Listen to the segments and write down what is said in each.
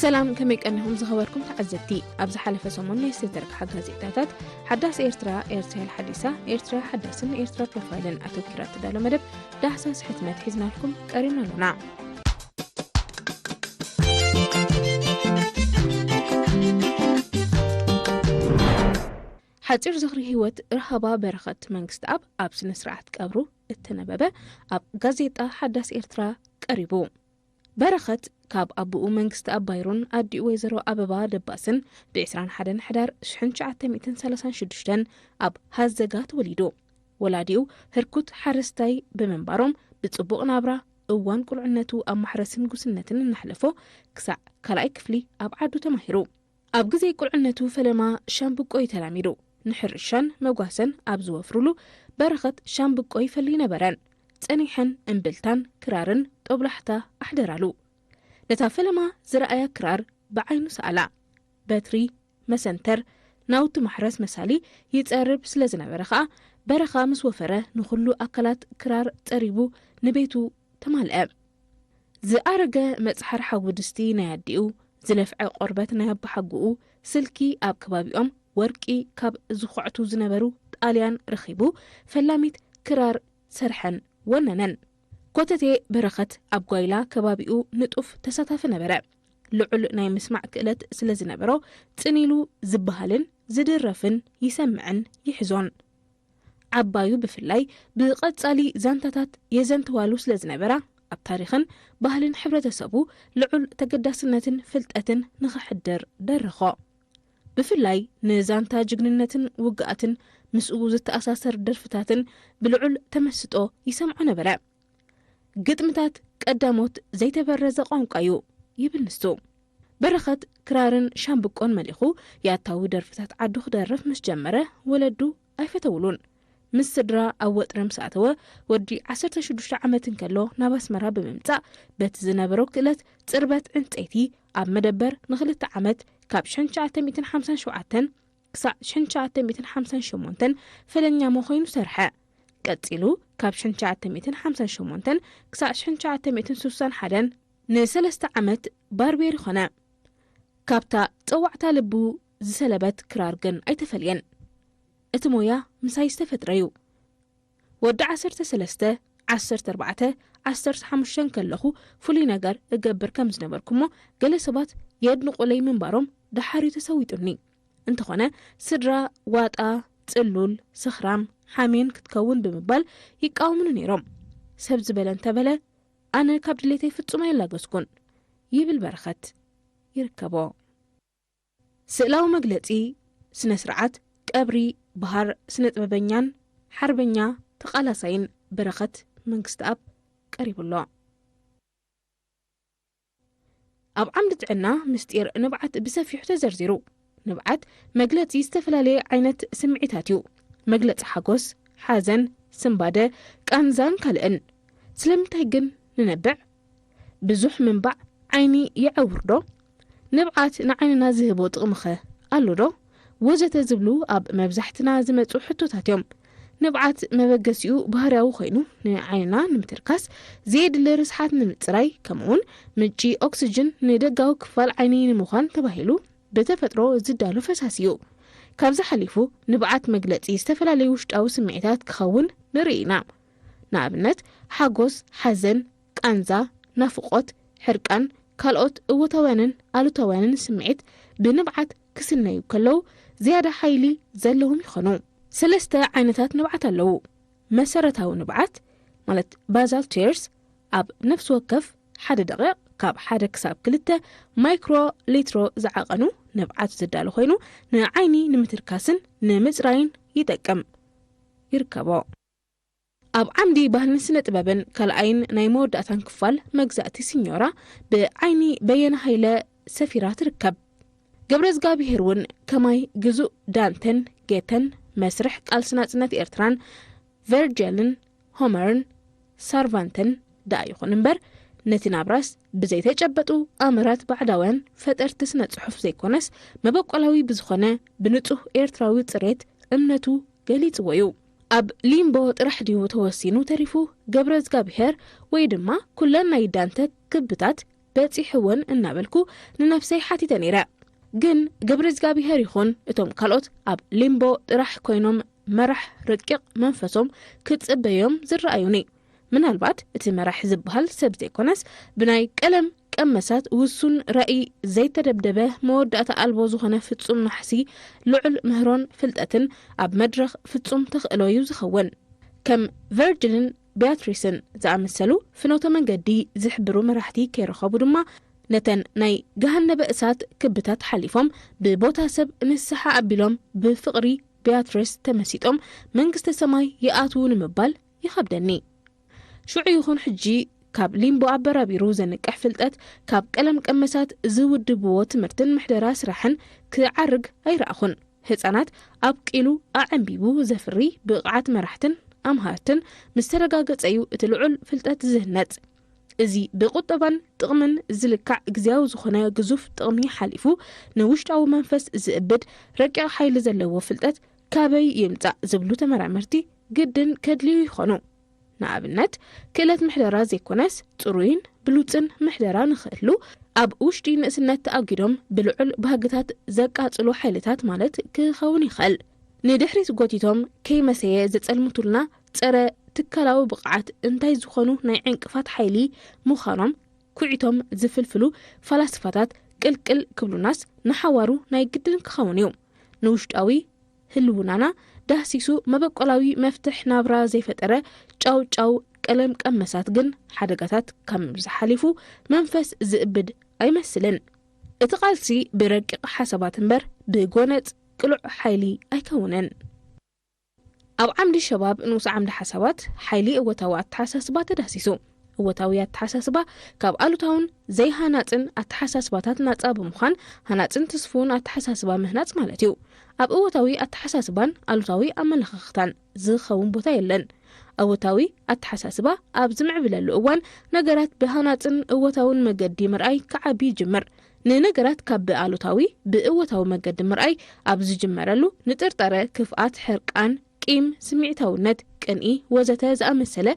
سلام كميك أنهم زخبركم تعزتي أبز حلفة سمون يستدرك حق هزيتاتات حداث إيرترا الحديثة إيرترا حداثن إيرترا بروفايلن أتوكرات تدالو مدب داحساس حتمات حزنا لكم قرينا لنا حاجر زخري هيوت رهبا برخت منغست أب سنسرعت قبرو التنببة أب غازيتا حداث إيرترا قريبو برخت كاب أبو منغست بايرون أدي ويزرو أبابا دباسن بعسران حدن حدار شحنشعة ميتن سلسان شدشتن أب هزقات وليدو ولاديو هركوت حرستاي بمنبارم بتصبوق نابرا اوان قلعنتو أم محرسن قسنتن النحلفو كسع كلاي كفلي أب عدو تماهيرو أب قزي قلعنتو فلما شامبقوي تلاميرو نحرشان مقاسن أب زوفرولو برخت شامبقوي فلي نبران تانيحن انبلتان كرارن طبلحتا أحدرالو لتافلما زرأيا كرار بعينو سألا باتري مسنتر ناوت محرس مسالي يتقرب سلازنا برخا مسوفرة نخلو أكلات كرار تقريبو نبيتو تمالأ زأرقا متحر حاودستي نياديو زلفع قربات نياب حقوقو سلكي أب كبابيوم ورقي كاب زخوعتو زنبرو تقاليان رخيبو فلاميت كرار سرحن وننن كوتتي برخت أبقايلا كبابيو نطف تساتف نبرا لعل ناي مسمع كالت سلازي نبرو تنيلو زبهالن زدرفن يسمعن يحزون عبايو بفلاي بقصالي زانتاتات يزنتوالو سلازي نبرا أب تاريخن بهالن حبرة سابو لعل تقداسنتن فلتأتن نخحدر درخو بفلاي نزانتا جغننتن وقعتن مسؤو زتأساسر درفتاتن بلعل تمسطو يسمعو نبرا قدمتات قداموت زي تبرز قونقايو يبنستو برخت كرارن شامبقون مليخو ياتاوي درفتات عدو خدرف مش جمره ولدو ايفتولون مس سدرا اوت رمساتو ودي 16 عامتن كلو نابسمرا بممصا بت زنبرو كلت صربت انصيتي اب مدبر نخلت عامت كاب 1957 كسع 1958 فلنيا مخين سرحه قتلو كاب 1958 كسع 1961 نسلسته عامت باربير خنا كابتا طوعتا لبو زسلبت كرارغن ايتفلين اتمويا مساي استفتريو ود 13 14 15 كلخو فلي نجر اجبر كم زنبركمو قال سبات يدنقو لي منبارم دحاري تسويتني انت خنا سدرا واطا صلول سخرام حامين كتكون بمبال يقاومن نيروم سبز بلن تبله انا كابدليتي فصما يلاغسكون يبل برخت يركبو سلاو مغلطي سنه سرعت قبري بحر سنطببኛን حربኛ تقالاسين برخت منغست اب قريبلو اب عمد طعنا مستير نبعت بسفيح تزرزرو نبعت مغلطي استفلالي عينت سمعيتاتيو مغلط حقوس حزن سنباده قنزان كالئن سلمتاي جن ننبع بزح منبع عيني يعوردو نبعت نعيننا زهبو طقمخه قالو وجت زبلو اب مبزحتنا زمصو حتوتاتيوم نبعت مبغسيو بهراو خينو نعيننا نمتركاس زيد لرسحات نمصراي كمون منجي اوكسجين ندغاو كفال عيني نمخان تباهيلو بتفطرو زدالو فساسيو كابز حليفو نبعت مغلطي استفلالي وشطاو سمعيتات كخون نرينا نابنت حغوس حزن قنزا نفقوت حرقان كالوت اوتوانن الوتوانن سمعيت بنبعت كسنايو كلو زياده حيلي زلهم يخنو سلسته عينتات نبعت لو مسرتاو نبعت مالت بازال تيرز اب نفس وقف حد دقيق كاب حد كساب كلته مايكرو لترو زعقنو نبعت زدالو خينو نعيني نمتركاسن نمصراين يتقم يركبو اب عمدي بهن سنه طببن كالعين ناي موداتان كفال مغزاتي سينيورا بعيني بينه هيله سفيرات ركب قبرز غابي هيرون كماي جزو دانتن جيتن مسرح قالسناصنت إرتران فيرجيلن هومرن سارفانتن دايخون نمبر نتنابراس بزي تجبطو امرات بعداوان فطرت سنه صحف زيكونس مبقلاوي بزخونه بنصح إرتراوي صريت امنتو ገሊጽ ወዩ ኣብ ሊምቦ ጥራሕ ድዩ ተወሲኑ ተሪፉ ገብረዝ ጋብሄር ወይ ድማ ኩለን ናይ ዳንተ ክብታት በፂሕውን እናበልኩ ንነፍሰይ ሓቲተ ነይረ ግን ገብረ እግዚአብሔር ይኹን እቶም ካልኦት ኣብ ሊምቦ ጥራሕ ኮይኖም መራሕ ረቂቕ መንፈሶም ክትጽበዮም ዝረአዩኒ ምናልባት እቲ መራሕ ዝበሃል ሰብ ዘይኮነስ ብናይ ቀለም ቀመሳት ውሱን ራእይ ዘይተደብደበ መወዳእታ ኣልቦ ዝኾነ ፍጹም ናሕሲ ልዑል ምህሮን ፍልጠትን ኣብ መድረኽ ፍጹም ተኽእሎዩ ዝኸውን ከም ቨርጅልን ቢያትሪስን ዝኣመሰሉ ፍኖተ መንገዲ ዝሕብሩ መራሕቲ ከይረኸቡ ድማ ነተን ናይ ገሃነበ እሳት ክብታት ሓሊፎም ብቦታ ሰብ ንስሓ ኣቢሎም ብፍቕሪ ቢያትሪስ ተመሲጦም መንግስተ ሰማይ ይኣትዉ ንምባል ይኸብደኒ ሽዑ ይኹን ሕጂ ካብ ሊምቦ ኣበራቢሩ ዘንቅሕ ፍልጠት ካብ ቀለም ቀመሳት ዝውድብዎ ትምህርትን ምሕደራ ስራሕን ክዓርግ ኣይረኣኹን ህፃናት ኣብ ቂሉ ኣዕንቢቡ ዘፍሪ ብቕዓት መራሕትን ኣምሃርትን ምስ ተረጋገፀዩ እቲ ልዑል ፍልጠት ዝህነፅ እዚ ብቁጠባን ጥቕምን ዝልካዕ ግዝያዊ ዝኾነ ግዙፍ ጥቕሚ ሓሊፉ ንውሽጣዊ መንፈስ ዝእብድ ረቂቕ ሓይሊ ዘለዎ ፍልጠት ካበይ ይምፃእ ዝብሉ ተመራመርቲ ግድን ከድልዩ ይኾኑ ንኣብነት ክእለት ምሕደራ ዘይኮነስ ጽሩይን ብሉፅን ምሕደራ ንኽእሉ ኣብ ውሽጢ ንእስነት ተኣጊዶም ብልዑል ባህግታት ዘቃጽሉ ሓይልታት ማለት ክኸውን ይኽእል ንድሕሪት ጎቲቶም ከይመሰየ ዘጸልምቱልና ጸረ ትካላዊ ብቕዓት እንታይ ዝኾኑ ናይ ዕንቅፋት ሓይሊ ምዃኖም ኩዒቶም ዝፍልፍሉ ፈላስፋታት ቅልቅል ክብሉናስ ንሓዋሩ ናይ ግድን ክኸውን እዩ ንውሽጣዊ ህልውናና ዳህሲሱ መበቆላዊ መፍትሕ ናብራ ዘይፈጠረ ጫው ቀለም ቀመሳት ግን ሓደጋታት ከም ዝሓሊፉ መንፈስ ዝእብድ ኣይመስልን እቲ ቃልሲ ብረቂቕ ሓሳባት እምበር ብጎነጽ ቅሉዕ ሓይሊ ኣይከውንን ኣብ ዓምዲ ሸባብ ንኡስ ዓምዲ ሓሳባት ሓይሊ እወታዊ ኣተሓሳስባ ተዳሲሱ እወታዊ ኣተሓሳስባ ካብ ኣሉታውን ዘይሃናፅን ኣተሓሳስባታት ናጻ ብምዃን ሃናፅን ተስፉን ኣተሓሳስባ ምህናፅ ማለት እዩ ኣብ እወታዊ ኣተሓሳስባን ኣሉታዊ ኣመለኻኽታን ዝኸውን ቦታ የለን እወታዊ ኣተሓሳስባ ኣብ ዝምዕብለሉ እዋን ነገራት ብሃናፅን እወታውን መገዲ ምርኣይ ከዓቢ ይጅምር ንነገራት ካብ ብኣሉታዊ ብእወታዊ መገዲ ምርኣይ ኣብ ዝጅመረሉ ንጥርጠረ ክፍኣት ሕርቃን ቂም ስምዒታውነት ቅንኢ ወዘተ ዝኣመሰለ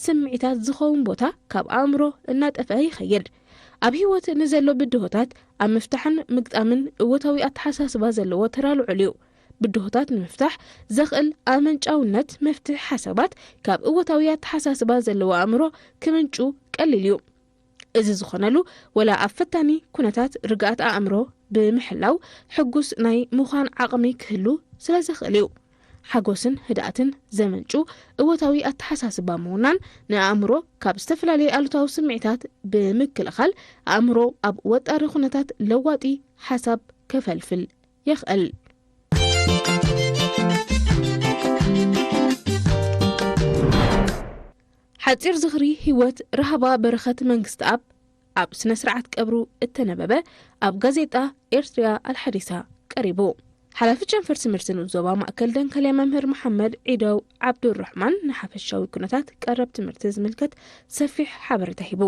ስምዒታት ዝኸውን ቦታ ካብ ኣእምሮ እናጠፍአ ይኸይድ ኣብ ህይወት ንዘሎ ብድሆታት ኣብ ምፍታሕን ምግጣምን እወታዊ ኣተሓሳስባ ዘለዎ ተራልዑሉ እዩ ብድሆታት ንምፍታሕ ዘኽእል ኣመንጫውነት መፍትሕ ሓሳባት ካብ እወታዊ ኣተሓሳስባ ዘለዎ ኣእምሮ ክምንጩ ቀሊል እዩ እዚ ዝኾነሉ ወላ ኣብ ፈታኒ ኩነታት ርግኣት ኣእምሮ ብምሕላው ሕጉስ ናይ ምዃን ዓቕሚ ክህሉ ስለ ዘኽእል እዩ ሓጎስን ህድኣትን ዘመንጩ እወታዊ ኣተሓሳስባ ምውናን ንኣእምሮ ካብ ዝተፈላለዩ ኣሉታዊ ስምዒታት ብምክልኻል ኣእምሮ ኣብ ወጣሪ ኩነታት ለዋጢ ሓሳብ ከፈልፍል ይኽእል ሓፂር ዝኽሪ ህይወት ረሃባ በረኸት መንግስቲ ኣብ ስነ ስርዓት ቀብሩ እተነበበ ኣብ ጋዜጣ ኤርትራ አልሐዲሳ ቀሪቡ ሓላፊ ጨንፈር ትምህርትን ዞባ ማእከል ደንከልያ መምህር መሐመድ ዒደው ዓብዱራሕማን ንሓፈሻዊ ኩነታት ቀረብ ትምህርቲ ዝምልከት ሰፊሕ ሓበሬታ ሂቡ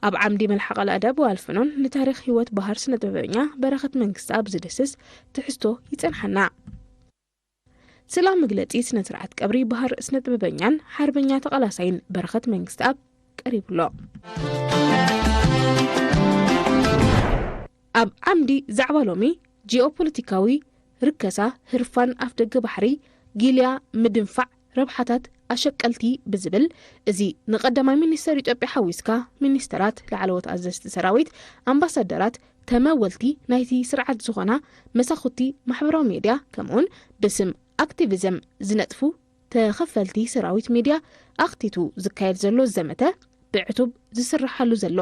ኣብ ዓምዲ መልሓቕ ኣደብ ዋልፍኖን ንታሪኽ ህይወት ባህር ስነ ጥበበኛ በረኸት መንግስቲ ኣብ ዝድስስ ትሕዝቶ ይጸንሐና ሰላም መግለጺ ስነ ስርዓት ቀብሪ ባህር ስነ ጥበበኛን ሓርበኛ ተቐላሳይን በረኸት መንግስቲ ኣብ ቀሪብሎ ኣብ ዓምዲ ዛዕባ ሎሚ ጂኦፖለቲካዊ ርከሳ ህርፋን ኣፍ ደገ ባሕሪ ጊልያ ምድንፋዕ ረብሓታት ኣሸቀልቲ ብዝብል እዚ ንቀዳማይ ሚኒስተር ኢትዮጵያ ሓዊስካ ሚኒስተራት ላዕለዎት ኣዘዝቲ ሰራዊት ኣምባሳደራት ተመወልቲ ናይቲ ስርዓት ዝኾና መሳኹቲ ማሕበራዊ ሚድያ ከምኡን ብስም ኣክቲቪዝም ዝነጥፉ ተኸፈልቲ ሰራዊት ሚድያ ኣኽቲቱ ዝካየድ ዘሎ ዘመተ ብዕቱብ ዝስራሓሉ ዘሎ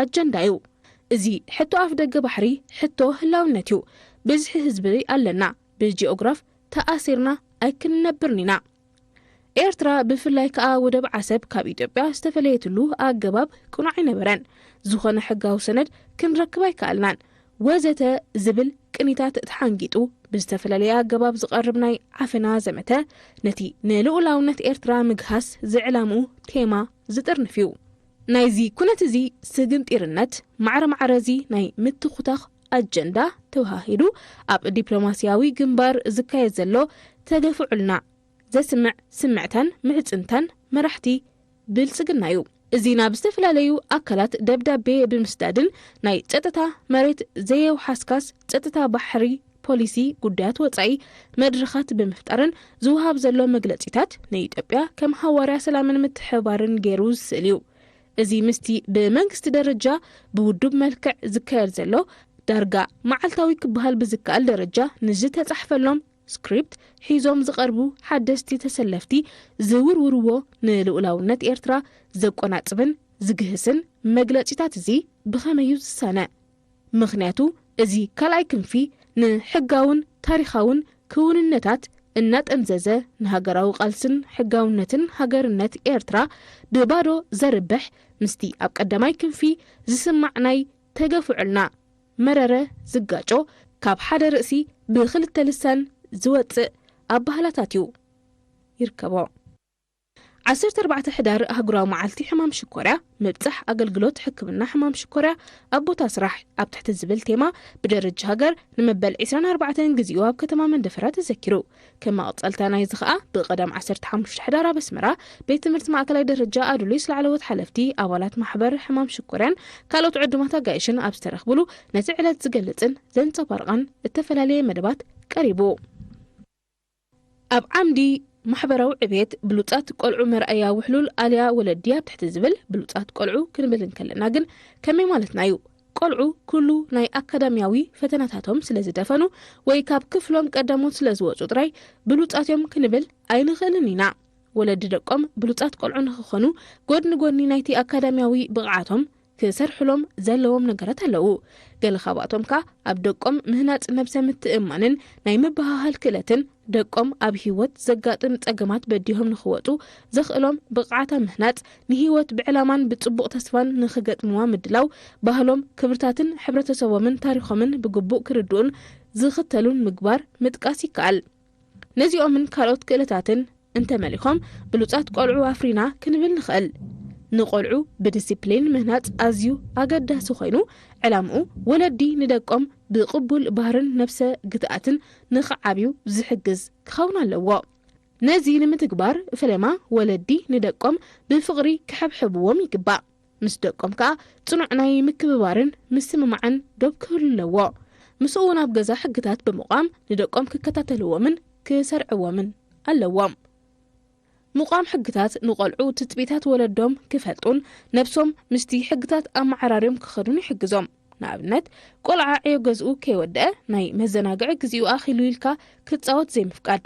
ኣጀንዳ እዩ እዚ ሕቶ ኣፍ ደገ ባሕሪ ሕቶ ህላውነት እዩ ብዝሒ ህዝቢ ኣለና ብጂኦግራፍ ተኣሲርና ኣይክንነብርኒና ኤርትራ ብፍላይ ከዓ ወደብ ዓሰብ ካብ ኢትዮጵያ ዝተፈለየትሉ ኣገባብ ቅኑዕ ይነበረን ዝኾነ ሕጋዊ ሰነድ ክንረክብ ኣይከኣልናን ወዘተ ዝብል ቅኒታት ተሓንጊጡ ብዝተፈላለየ ኣገባብ ዝቐርብ ናይ ዓፈና ዘመተ ነቲ ንልኡላውነት ኤርትራ ምግሃስ ዝዕላምኡ ቴማ ዝጥርንፍ እዩ ናይዚ ኩነት እዚ ስግንጢርነት ማዕረማዕረዚ ናይ ምትኹታኽ ኣጀንዳ ተዋሂዱ ኣብ ዲፕሎማስያዊ ግንባር ዝካየድ ዘሎ ተገፍዑልና ዘስምዕ ስምዕታን ምዕፅንታን መራሕቲ ብልጽግና እዩ እዚና ብዝተፈላለዩ ኣካላት ደብዳቤ ብምስዳድን ናይ ጸጥታ መሬት ዘየው ሓስካስ ጸጥታ ባሕሪ ፖሊሲ ጉዳያት ወጻኢ መድረኻት ብምፍጣርን ዝውሃብ ዘሎ መግለጺታት ንኢትዮጵያ ከም ሃዋርያ ሰላምን ምትሕብባርን ገይሩ ዝስእል እዩ። እዚ ምስቲ ብመንግስቲ ደረጃ ብውዱብ መልክዕ ዝካየድ ዘሎ ዳርጋ መዓልታዊ ክበሃል ብዝከኣል ደረጃ ንዝተጻሕፈሎም ስክሪፕት ሒዞም ዝቐርቡ ሓደስቲ ተሰለፍቲ ዝውርውርዎ ንልኡላውነት ኤርትራ ዘቆናጽብን ዝግህስን መግለጺታት እዚ ብኸመይ ዝሳነ? ምኽንያቱ እዚ ካልኣይ ክንፊ ንሕጋውን ታሪኻውን ክውንነታት እናጠምዘዘ ንሃገራዊ ቃልስን ሕጋውነትን ሃገርነት ኤርትራ ብባዶ ዘርብሕ ምስቲ ኣብ ቀዳማይ ክንፊ ዝስማዕ ናይ ተገፍዑልና መረረ ዝጋጮ ካብ ሓደ ርእሲ ብክልተ ልሳን ዝወፅእ ኣባህላታት እዩ ይርከቦ። 14 ሕዳር ኣህጉራዊ መዓልቲ ሕማም ሽኮርያ ምብጻሕ ኣገልግሎት ሕክምና ሕማም ሽኮርያ ኣብ ቦታ ስራሕ ኣብ ትሕቲ ዝብል ቴማ ብደረጃ ሃገር ንመበል 24 ግዚኡ ኣብ ከተማ መንደፈራ ተዘኪሩ። ከም መቕጸልታ ናይ ዝኸኣ ብቐዳም 15 ሕዳር ኣብ ኣስመራ ቤት ትምህርቲ ማእከላይ ደረጃ ኣድሉይ ስለዓለወት ሓለፍቲ ኣባላት ማሕበር ሕማም ሽኮርያን ካልኦት ዕዱማት ኣጋይሽን ኣብ ዝተረኽብሉ ነቲ ዕለት ዝገልጽን ዘንጸባርቐን እተፈላለየ መደባት ቀሪቡ። ኣብ ዓምዲ ማሕበራዊ ዕብየት ብሉጻት ቆልዑ መርኣያ ውሕሉል ኣልያ ወለዲ ኣብ ትሕቲ ዝብል ብሉጻት ቆልዑ ክንብል እንከለና ግን ከመይ ማለትና እዩ? ቆልዑ ኩሉ ናይ ኣካዳሚያዊ ፈተናታቶም ስለ ዝደፈኑ ወይ ካብ ክፍሎም ቀዳሞት ስለ ዝወፁ ጥራይ ብሉጻት እዮም ክንብል ኣይንኽእልን ኢና። ወለዲ ደቆም ብሉጻት ቆልዑ ንኽኾኑ ጎድኒ ጎድኒ ናይቲ ኣካዳሚያዊ ብቕዓቶም ክሰርሕሎም ዘለዎም ነገራት ኣለዉ። ገለ ካብኣቶም ካ ኣብ ደቆም ምህናፅ ነብሰ ምትእማንን ናይ ምብሃሃል ክእለትን ደቆም ኣብ ህይወት ዘጋጥም ጸገማት በዲሆም ንኽወጡ ዘኽእሎም ብቕዓታ ምህናፅ ንህይወት ብዕላማን ብጽቡቕ ተስፋን ንኽገጥምዋ ምድላው ባህሎም ክብርታትን ሕብረተሰቦምን ታሪኾምን ብግቡእ ክርድኡን ዝኽተሉን ምግባር ምጥቃስ ይከኣል። ነዚኦምን ካልኦት ክእለታትን እንተመሊኾም ብሉጻት ቆልዑ ኣፍሪና ክንብል ንኽእል። ንቆልዑ ብዲሲፕሊን ምህናፅ ኣዝዩ ኣገዳሲ ኮይኑ ዕላምኡ ወለዲ ንደቆም ብቕቡል ባህርን ነብሰ ግትኣትን ንኽዓብዩ ዝሕግዝ ክኸውን ኣለዎ። ነዚ ንምትግባር ፈለማ ወለዲ ንደቆም ብፍቕሪ ክሕብሕብዎም ይግባእ። ምስ ደቆም ከዓ ጽኑዕ ናይ ምክብባርን ምስምማዕን ዶብ ክህሉ ኣለዎ። ምስኡ ናብ ገዛ ሕግታት ብምቋም ንደቆም ክከታተልዎምን ክሰርዕዎምን ኣለዎም። ምቋም ሕግታት ንቆልዑ ትጥቢታት ወለዶም ክፈልጡን ነብሶም ምስቲ ሕግታት ኣመዓራርዮም ክኸዱን ይሕግዞም። ንኣብነት ቆልዓ ዕዮ ገዝኡ ከይወድአ ናይ መዘናግዒ ግዚኡ ኣኺሉ ኢልካ ክጻወት ዘይምፍቃድ፣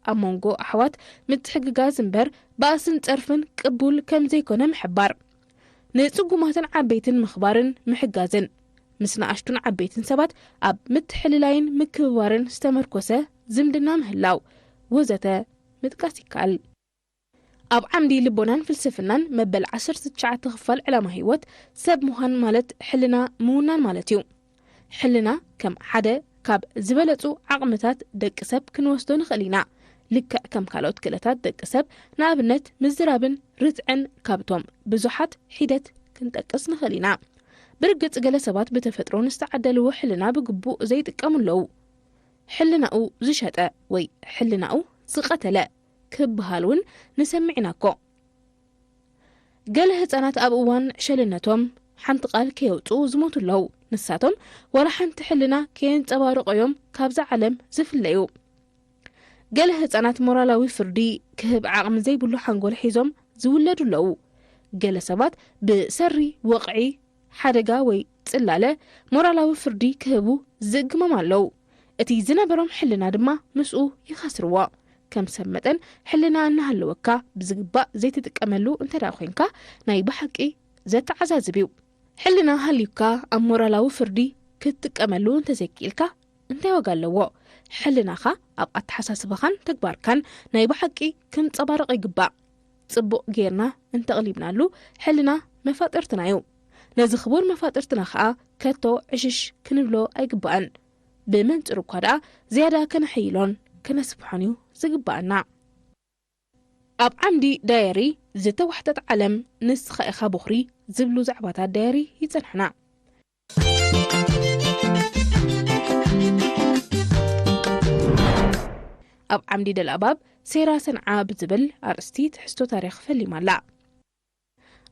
ኣብ መንጎ ኣሕዋት ምትሕግጋዝ እምበር ባእስን ጸርፍን ቅቡል ከም ዘይኮነ ምሕባር፣ ንጽጉማትን ዓበይትን ምኽባርን ምሕጋዝን፣ ምስ ንኣሽቱን ዓበይትን ሰባት ኣብ ምትሕልላይን ምክብባርን ዝተመርኮሰ ዝምድና ምህላው ወዘተ ምጥቃስ ይከኣል። ኣብ ዓምዲ ልቦናን ፍልስፍናን መበል 19 ክፋል ዕላማ ህይወት ሰብ ምዃን ማለት ሕልና ምውናን ማለት እዩ። ሕልና ከም ሓደ ካብ ዝበለጹ ዓቕምታት ደቂ ሰብ ክንወስዶ ንኽእል ኢና። ልክዕ ከም ካልኦት ክእለታት ደቂ ሰብ ንኣብነት ምዝራብን ርትዕን ካብቶም ብዙሓት ሒደት ክንጠቅስ ንኽእል ኢና። ብርግጽ ገለ ሰባት ብተፈጥሮ ንዝተዓደልዎ ሕልና ብግቡእ ዘይጥቀሙ ኣለዉ። ሕልናኡ ዝሸጠ ወይ ሕልናኡ ዝቐተለ ክብሃል እውን ንሰምዕ ኢናኮ። ገለ ህፃናት ኣብ እዋን ሸልነቶም ሓንቲ ቃል ከየውፁ ዝሞቱ ኣለዉ። ንሳቶም ወላ ሓንቲ ሕልና ከየንፀባርቆዮም ካብዛ ዓለም ዝፍለዩ። ገለ ህፃናት ሞራላዊ ፍርዲ ክህብ ዓቕሚ ዘይብሉ ሓንጎል ሒዞም ዝውለዱ ኣለዉ። ገለ ሰባት ብሰሪ ወቕዒ ሓደጋ ወይ ጽላለ ሞራላዊ ፍርዲ ክህቡ ዝእግሞም ኣለዉ። እቲ ዝነበሮም ሕልና ድማ ምስኡ ይኸስርዎ። ከም ሰብ መጠን ሕልና እናሃለወካ ብዝግባእ ዘይትጥቀመሉ እንተዳ ኮንካ ናይ ብሓቂ ዘተዓዛዝብ እዩ። ሕልና ሃልዩካ ኣብ ሞራላዊ ፍርዲ ክትጥቀመሉ እንተዘይክኢልካ እንታይ ዋጋ ኣለዎ? ሕልናኻ ኣብ ኣተሓሳስባኻን ተግባርካን ናይ ብሓቂ ክንፀባርቕ ይግባእ። ጽቡቕ ጌርና እንተቕሊብናሉ ሕልና መፋጥርትና እዩ። ነዚ ክቡር መፋጥርትና ከዓ ከቶ ዕሽሽ ክንብሎ ኣይግባእን። ብመንፅር እኳ ደኣ ዝያዳ ከነሕይሎን ከነስፍሖን እዩ ዝግባአና። ኣብ ዓምዲ ዳየሪ ዝተዋሕጠት ዓለም ንስኻ ኢኻ ብኹሪ ዝብሉ ዛዕባታት ዳየሪ ይጸንሐና። ኣብ ዓምዲ ደልኣባብ ሴራ ሰንዓ ብዝብል ኣርእስቲ ትሕዝቶ ታሪኽ ፈሊማላ።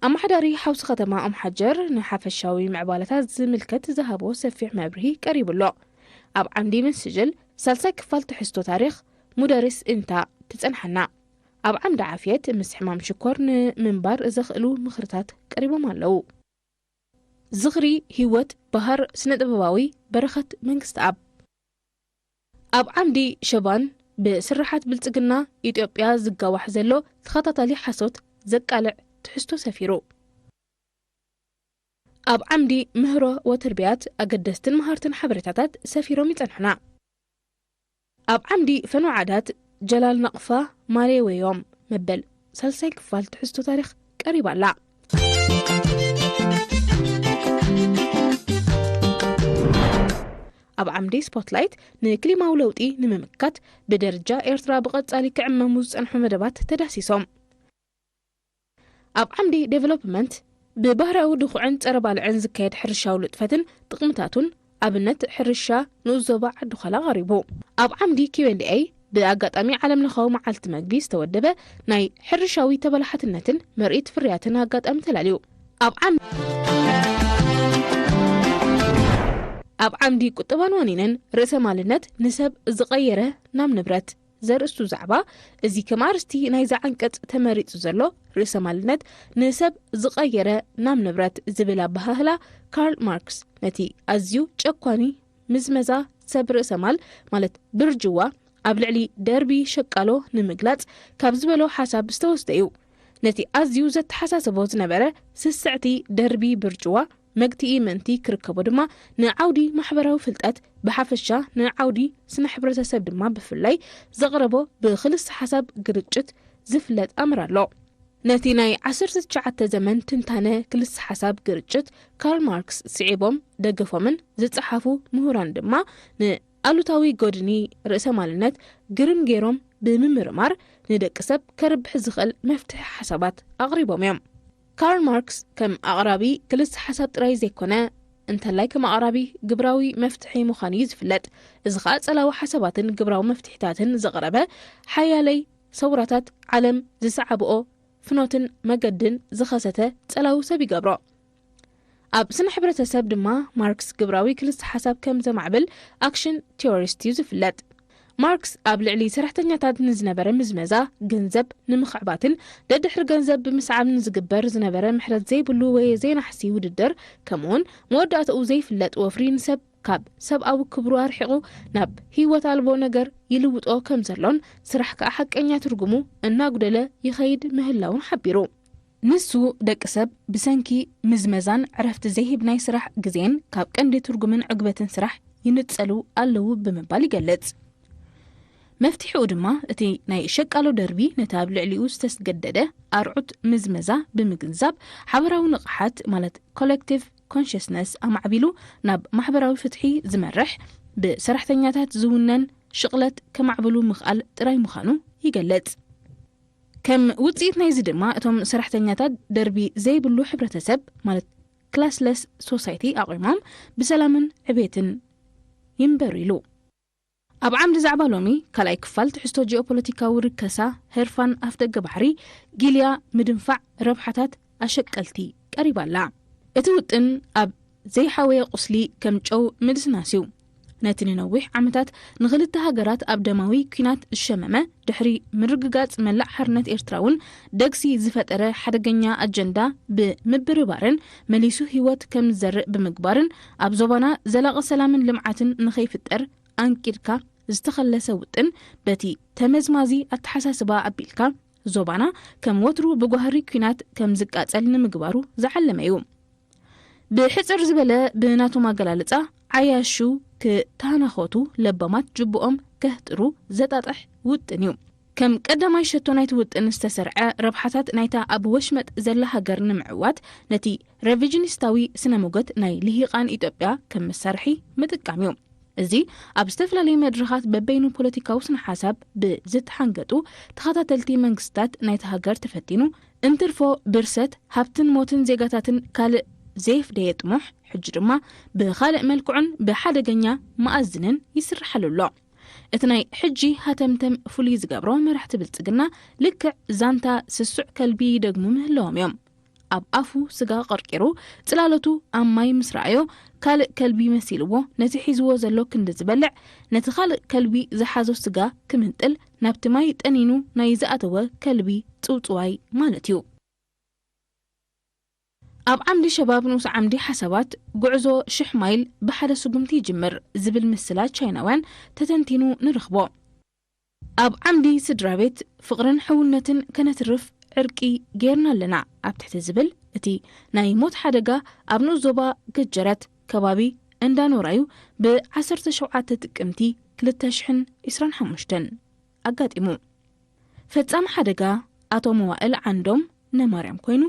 أمحداري حوس ختما أمحجر نحفشاوي معبالتات زملكت ذهبو سفيع مبرهي قريب له أب عمدي من سجل سلسة كفال تحستو تاريخ مدرس انتا تتنحنا أب عمد عافيت مس حمام شكور منبار زخلو مخرطات قريبو مالو زغري هيوت بهر سند أبواوي برخت منكست أب عمدي شبان بسرحات بلتقنا إثيوبيا زقاوح زلو تخططالي حسوت زقالع تحستو سفيرو أب عمدي مهرو وتربيات أقدستن مهارتن حبرتاتات سفيرو ميتنحنا أب عمدي فنو عادات جلال نقفة مالي ويوم مبل سلسي كفال تحستو تاريخ قريبا لا أب عمدي سبوتلايت نكليماو لوطي نممكات بدرجة إرترا بقصالي كعمموز أنحو مدبات تداسيسوم أب عمدي ديفلوبمنت ببهراو دخوعن تربال عن زكايد حرشا ولطفتن تقمتاتون أبنت حرشا نوزوبا عدخلا غريبو أب عمدي Q&A بأقاطامي عالم لخاو معالت مقبي استودبه ناي حرشاوي تبلحتنتن مرئيت فرياتن أقاطام تلاليو أب عمدي كتبان وانينن رأس مالنت نسب زغيره نام نبرت زرستو زعبا ازي كمارستي نايزا عنكت تماريت زلو رأس مالنت نسب زغيره نام نبرت زبلا بههلا كارل ماركس نتي أزيو تشاكواني مزمزا سب رأس مالت برجوا أبلعلي دربي شكالو نمقلات كابزبلو حساب استوستيو نتي أزيو زت حساسبو زنبرة سسعتي دربي برجوا مقتئي منتي كركبو دما نعاودي محبراو فلتات بحفشا نعاودي سنحبرة سب دما بفلاي زغربو بخلص حساب قرجت زفلت أمرالو نتي ناي 19 زمن تنتانه كلس حساب قرجت كارل ماركس سعيبوم دقفومن زتصحفو مهوران دما ألوتاوي قدني رأس مالنت قرم جيروم بممرمار ندق سب كرب حزخل مفتح حسابات أغريبهم يوم كارل ماركس كم أغرابي كلس حساب رايزي كنا انت لاي كم أغرابي قبراوي مفتحي مخانيز فلت إزغاء سلاو حسابات قبراو مفتحتاتن زغربة حيالي صوراتات علم زسعبقو فنوتن مقدن زخاسته سلاو سبي قبرو أب سنة حبرة سب دما ماركس قبراوي كلس حساب كم زمعبل أكشن تيوريستي زفلت ماركس أب لعلي سرحتنياتات نزنبرة مزمزة جنزب نمخعباتن ددحر جنزب بمسعب نزقبر زنبرة محرد زي بلووي زي نحسي وددر كمون مودات أو زي فلت وفرين سب كاب سب أو كبرو أرحقو ناب هيوة طالبو نجر يلوت أو كمزرلون سرح كأحق أن يترجمو الناقدلة يخيد مهلاون حبيرو نسو دك سب بسنكي مزمزان عرفت زي بناي سرح جزين كاب كندي ترجمن عقبة سرح ينتسألو ألو بمبالي قلت مفتحو دما اتي ناي شقالو دربي نتاب لعليو استسجدده أرعد مزمزة بمجنزاب حبراو نقحات مالت collective consciousness أمعبيلو ناب محبراو فتحي زمرح بسرحتنياتات زونن شغلت كمعبلو مخال تراي مخانو يقلت كم وصيت نايز دما اتم سرحتنياتات دربي زي بلو حبرتسب مالت classless society أقيمام بسلامن عبيتن ينبريلو أب عمد زعبالومي كالاي كفال تحستو جيوبوليتيكاو ركسا هرفان أفدق بحري جيليا مدنفع ربحتات أشكالتي قريبا لا اتوتن أب زي حاوية قسلي كم جو مدسناسيو ناتني نوح عمتات نغلت هاجرات أب دماوي كينات الشمامة دحري مرققات ملع حرنت إرتراون دقسي زفترة حدقنيا أجندا بمبربارن مليسو هيوات كم زرق بمقبارن أب زبانا زلاغ سلامن لمعاتن نخيفتر أنكيركا استخلص وطن بتي تمزمازي أتحساسبا أبيلكا زوبانا كم وترو بجوهري كينات كم زكات ألنا مجبارو زعلم يوم بحصر زبالة بناتو ماقلالتا عياشو كتاناخوتو لبامات جبؤم كهترو زتاتح وطن كم قدماي شتو نايت وطن استسرع ربحاتات نايتا أبو وشمت زلها قرن معوات نتي ريفيجنستاوي سنموغت ناي لهيقان إثيوبيا كم مسارحي متقاميوم እዚ ኣብ ዝተፈላለዩ መድረኻት በበይኑ ፖለቲካዊ ስነ ሓሳብ ብዝተሓንገጡ ተኸታተልቲ መንግስታት ናይቲ ሃገር ተፈቲኑ እንትርፎ ብርሰት ሃብትን ሞትን ዜጋታትን ካልእ ዘይፍደየ ጥሙሕ ሕጂ ድማ ብኻልእ መልክዑን ብሓደገኛ መኣዝንን ይስርሓሉሎ እቲ ናይ ሕጂ ሃተምተም ፍሉይ ዝገብሮ መራሕቲ ብልጽግና ልክዕ ዛንታ ስሱዕ ከልቢ ይደግሙ ምህለዎም እዮም ኣብ ኣፉ ስጋ ቀርቂሩ ጽላለቱ ኣብ ማይ ምስ ረኣዮ ካልእ ከልቢ መሲልዎ ነቲ ሒዝዎ ዘሎ ክንዲ ዝበልዕ ነቲ ካልእ ከልቢ ዝሓዞ ስጋ ክምንጥል ናብቲ ማይ ጠኒኑ ናይ ዝኣተወ ከልቢ ጽውጽዋይ ማለት እዩ። ኣብ ዓምዲ ሸባብ ንኡስ ዓምዲ ሓሳባት ጉዕዞ 1000 ማይል ብሓደ ስጉምቲ ይጅምር ዝብል ምስላት ቻይናውያን ተተንቲኑ ንረኽቦ። ኣብ ዓምዲ ስድራ ቤት ፍቕርን ሕውነትን ከነትርፍ ዕርቂ ጌርና ኣለና ኣብ ትሕቲ ዝብል እቲ ናይ ሞት ሓደጋ ኣብ ንኡስ ዞባ ገጀረት ከባቢ እንዳኖራዩ ብ17 ጥቅምቲ 2025 ኣጋጢሙ። ፈጻሚ ሓደጋ ኣቶ መዋእል ዓንዶም ነማርያም ኮይኑ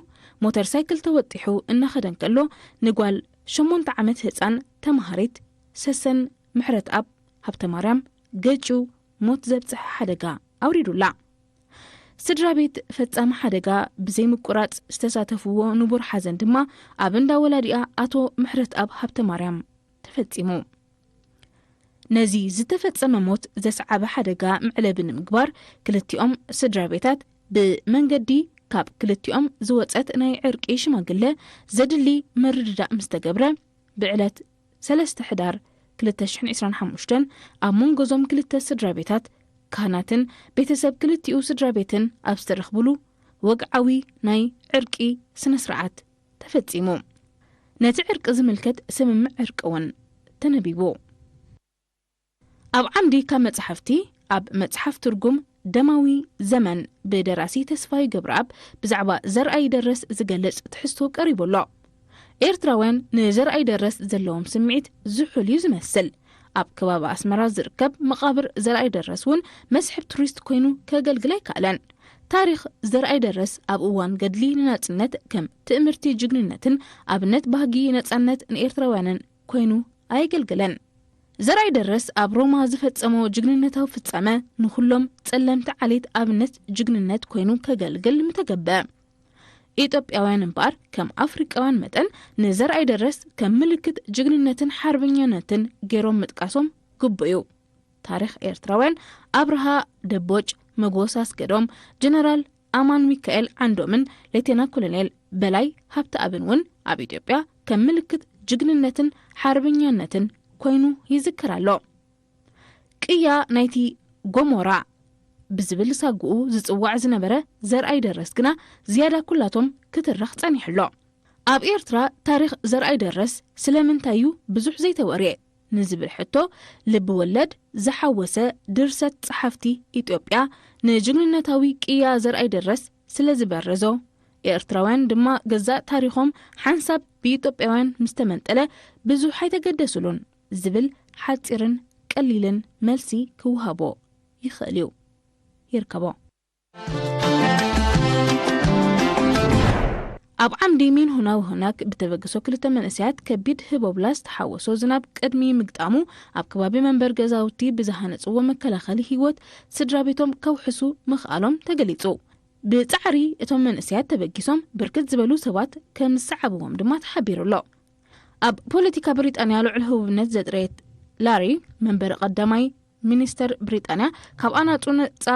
ሞተር ሳይክል ተወጢሑ እናኸደን ከሎ ንጓል 8 ዓመት ህፃን ተማሃሪት ሰሰን ምሕረት ኣብ ሃብተ ማርያም ገጪው ሞት ዘብጽሕ ሓደጋ ኣውሪዱላ። ስድራ ቤት ፈጻሚ ሓደጋ ብዘይ ምቁራጽ ዝተሳተፍዎ ንቡር ሓዘን ድማ ኣብ እንዳ ወላዲኣ ኣቶ ምሕረት ኣብ ሃብተ ማርያም ተፈጺሙ። ነዚ ዝተፈጸመ ሞት ዘስዓበ ሓደጋ ምዕለብ ንምግባር ክልቲኦም ስድራ ቤታት ብመንገዲ ካብ ክልቲኦም ዝወፀት ናይ ዕርቂ ሽማግለ ዘድሊ መርድዳእ ምስ ተገብረ ብዕለት 3 ሕዳር 2025 ኣብ መንጎዞም ክልተ ስድራ ቤታት ካህናትን ቤተሰብ ክልቲኡ ስድራ ቤትን ኣብ ዝተረኽብሉ ወግዓዊ ናይ ዕርቂ ስነስርዓት ተፈጺሙ። ነቲ ዕርቂ ዝምልከት ስምምዕ ዕርቂ እውን ተነቢቡ። ኣብ ዓምዲ ካብ መጽሓፍቲ ኣብ መጽሓፍ ትርጉም ደማዊ ዘመን ብደራሲ ተስፋይ ገብረአብ ብዛዕባ ዘርአይ ደረስ ዝገልጽ ትሕዝቶ ቀሪቡሎ። ኤርትራውያን ንዘርአይ ደረስ ዘለዎም ስምዒት ዝሑል እዩ ዝመስል። ኣብ ከባቢ ኣስመራ ዝርከብ መቃብር ዘርአይ ደረስ እውን መስሕብ ቱሪስት ኮይኑ ከገልግል ኣይከኣለን። ታሪክ ዘርአይ ደረስ ኣብ እዋን ገድሊ ንናጽነት ከም ትእምርቲ ጅግንነትን ኣብነት ባህጊ ነጻነት ንኤርትራውያንን ኮይኑ ኣይገልግለን። ዘርአይ ደረስ ኣብ ሮማ ዝፈጸሞ ጅግንነታዊ ፍጻመ ንኹሎም ጸለምቲ ዓሌት ኣብነት ጅግንነት ኮይኑ ከገልግል ምተገበአ። ኢትዮጵያውያን እምበር ከም ኣፍሪቃውያን መጠን ንዘርአይ ደረስ ከም ምልክት ጅግንነትን ሓርበኛነትን ገይሮም ምጥቃሶም ግቡእ እዩ። ታሪክ ኤርትራውያን ኣብርሃ ደቦጭ፣ መጎስ አስገዶም፣ ጀነራል ኣማን ሚካኤል ዓንዶምን ሌተና ኮሎኔል በላይ ሃብተኣብን እውን ኣብ ኢትዮጵያ ከም ምልክት ጅግንነትን ሓርበኛነትን ኮይኑ ይዝከራሎ። ቅያ ናይቲ ጎሞራ ብዝብል ሳጉኡ ዝጽዋዕ ዝነበረ ዘርአይ ደረስ ግና ዝያዳ ኩላቶም ክትረኽ ጸኒሕሎ። ኣብ ኤርትራ ታሪክ ዘርአይ ደረስ ስለምንታዩ ብዙሕ ዘይተወርየ ንዝብል ሕቶ ልቢ ወለድ ዝሓወሰ ድርሰት ጸሓፍቲ ኢትዮጵያ ንጅግንነታዊ ቅያ ዘርአይ ደረስ ስለ ዝበረዞ ኤርትራውያን ድማ ገዛእ ታሪኾም ሓንሳብ ብኢትዮጵያውያን ምስተመንጠለ ብዙሕ ኣይተገደሱሉን ዝብል ሓፂርን ቀሊልን መልሲ ክውሃቦ ይኽእል እዩ ይርከቦ። ኣብ ዓምዲ ሚን ሁናው ሁናክ ብተበገሶ ክልተ መንእስያት ከቢድ ህቦብላስ ተሓወሶ ዝናብ ቅድሚ ምግጣሙ ኣብ ከባቢ መንበር ገዛውቲ ብዝሃነጽዎ መከላኸሊ ህይወት ስድራ ቤቶም ከውሕሱ ምኽኣሎም ተገሊጹ። ብጻዕሪ እቶም መንእስያት ተበጊሶም ብርክት ዝበሉ ሰባት ከም ዝሰዓብዎም ድማ ተሓቢሩሎ። ኣብ ፖለቲካ ብሪጣንያ ልዑል ህቡብነት ዘጥረየት ላሪ መንበር ቀዳማይ ሚኒስተር ብሪጣንያ ካብ ኣናጹ ነጻ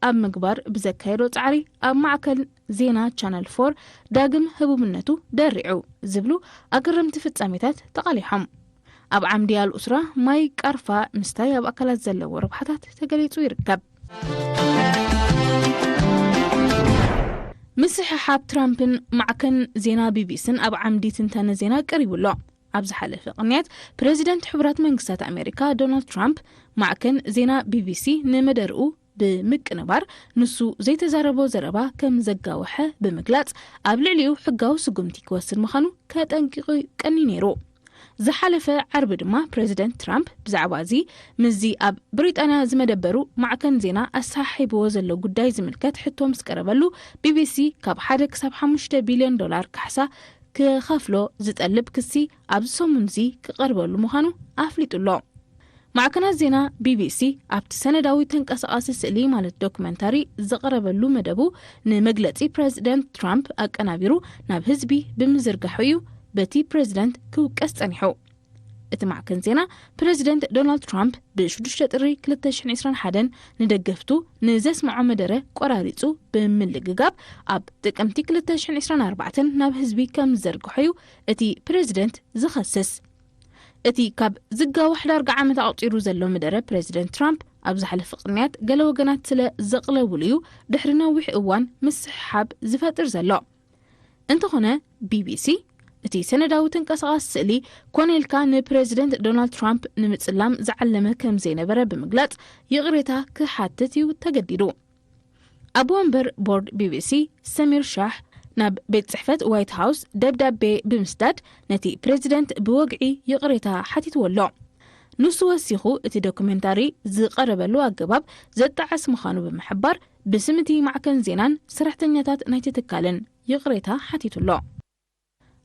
ኣብ ምግባር ብዘካየዶ ጻዕሪ ኣብ ማዕከል ዜና ቻነል 4 ዳግም ህቡብነቱ ደሪዑ ዝብሉ ኣገረምቲ ፍጻሜታት ተቓሊሖም። ኣብ ዓምዲ ኣልኡስራ ማይ ቃርፋ ምስታይ ኣብ ኣካላት ዘለዎ ረብሓታት ተገሊጹ ይርከብ። ምስሕሓብ ትራምፕን ማዕከን ዜና ቢቢሲን ኣብ ዓምዲ ትንተነ ዜና ቀሪቡሎ። ኣብ ዝሓለፈ ቅንያት ፕሬዚደንት ሕቡራት መንግስታት ኣሜሪካ ዶናልድ ትራምፕ ማዕከን ዜና ቢቢሲ ንመደርኡ ብምቅንባር ንሱ ዘይተዛረቦ ዘረባ ከም ዘጋወሐ ብምግላጽ ኣብ ልዕሊኡ ሕጋዊ ስጉምቲ ክወስድ ምዃኑ ከጠንቂቑ ቀኒ ነይሩ። ዝሓለፈ ዓርቢ ድማ ፕሬዚደንት ትራምፕ ብዛዕባ እዚ ምዚ ኣብ ብሪጣንያ ዝመደበሩ ማዕከን ዜና ኣሳሒብዎ ዘሎ ጉዳይ ዝምልከት ሕቶ ምስ ቀረበሉ ቢቢሲ ካብ 1 ክሳብ 5 ቢልዮን ዶላር ካሕሳ ክኸፍሎ ዝጠልብ ክሲ ኣብ ሰሙንዚ ክቐርበሉ ምዃኑ ኣፍሊጡሎ። ማዕከናት ዜና ቢቢሲ ኣብቲ ሰነዳዊ ተንቀሳቓሲ ስእሊ ማለት ዶክመንታሪ ዘቐረበሉ መደቡ ንመግለጺ ፕሬዚደንት ትራምፕ ኣቀናቢሩ ናብ ህዝቢ ብምዝርጋሑ እዩ በቲ ፕሬዚደንት ክውቀስ ጸኒሑ። اتمعكن زينا بريزيدنت دونالد ترامب بشدوشة طري 2021 ندقفتو نزاس معمدره قراريصو بملققاب اب تقمتي 2024 ناب حزبي كم زرقحيو اتي بريزيدنت زخصص اتي كاب زقاو 11 عامت اعطيرو زلو مدره بريزيدنت ترامب ابز حلف قنيات قال وغنات سلا زقلوليو دحرنا وح اوان مسحاب زفاتر زلو انت هنا بي بي سي اتي سنداو تنقصاص سلي كونيل كان بريزيدنت دونالد ترامب نمصلام زعلمه كم زينبره بمغلاط يغريتا كحاتتيو تجديدو ابو امبر بورد بي بي سي سمير شاح ناب بيت صحفت وايت هاوس دبدبي بمستاد نتي بريزيدنت بوقعي يغريتا حتيت ولو نسو وسيخو اتي دوكومنتاري زقربلو اقباب زتعس مخانو بمحبار بسمتي معكن زينان سرحتنياتات نايتي تكالن يغريتا حتيتولو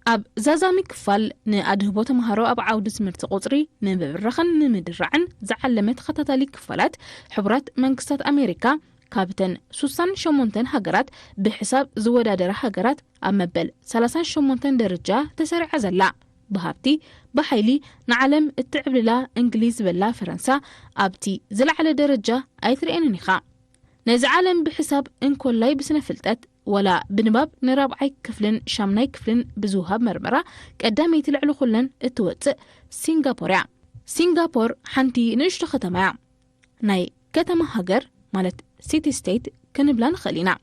اب زازامي كفال نادهبو تمهارو اب عود سمرت قطري نبرخن نمدرعن زعلمت خطاتالي كفالات حبرات منكستات امريكا كابتن سوسان شمونتن هاجرات بحساب زودادر هاجرات امبل 30 شمونتن درجة تسرع زلا بهابتي بحيلي نعلم التعبللا انجليز بلا فرنسا ابتي زلعل درجة ايترين نخا نزعلم بحساب انكولاي بسنفلتت ولا بنباب نرابعي كفلن شامناي كفلن بزوهاب مرمرة قدامي تلعلو خلن اتوتق سينغابور حانتي نشتو ختمايا ناي كتما هاجر مالت سيتي ستيت كنبلان خلينا